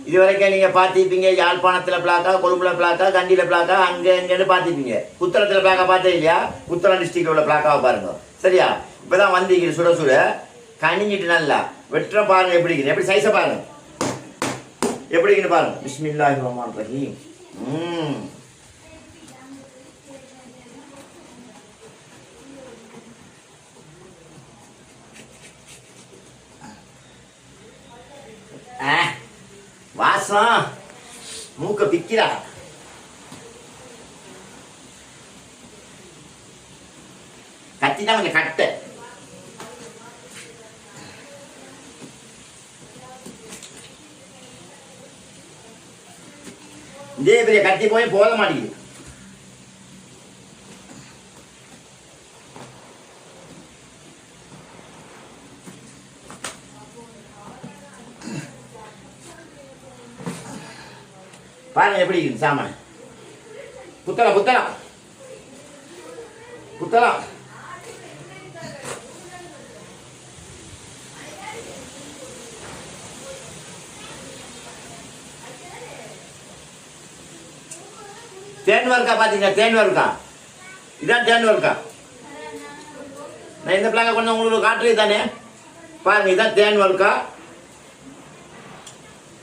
இது வரைக்கும் நீங்கள் பார்த்துருப்பீங்க யாழ்ப்பாணத்தில் பிளாக்கா, கொழும்புல பிளாக்கா, கண்டியில் பிளாக்கா, அங்கே எங்கேன்னு பார்த்துருப்பீங்க. புத்தளத்தில் பிளாக்கா பார்த்தே இல்லையா? புத்தளம் டிஸ்ட்ரிக்டில் உள்ள பிளாக்காவை பாருங்க. சரியா? இப்போ தான் வந்தீங்க சுட சுட கணிஞ்சிட்டு நல்லா வெட்டுற பாருங்க. எப்படி இருக்குது, எப்படி சைஸை பாருங்க, எப்படி இருக்குன்னு பாருங்க. பிஸ்மில்லாஹிர் ரஹ்மானிர் ரஹீம். வாசம் மூக்க பிக்கிறா. கத்தி தான் கொஞ்சம் கட்ட. இதே பெரிய கத்தி போய் போத மாட்டேங்குது. பாருங்க எப்படி இருக்குது சாமான். புத்தலாம் புத்தலாம் புத்தலாம். தேன் வர்க்கா பார்த்தீங்களா? தேன் வர்க்கா, இதான் தேன் வர்க்கா. நான் இந்த பிளாக்கை கொண்டு உங்களுக்கு காட்டுறது தானே. பாருங்க, இதான் தேன் வர்க்கா.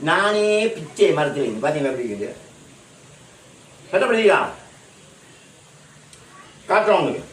நானே பிச்சை மரத்தில் பார்த்தீங்களா எப்படி இருக்குது? கட்டப்படுதீங்களா? காட்டுறோம் உங்களுக்கு.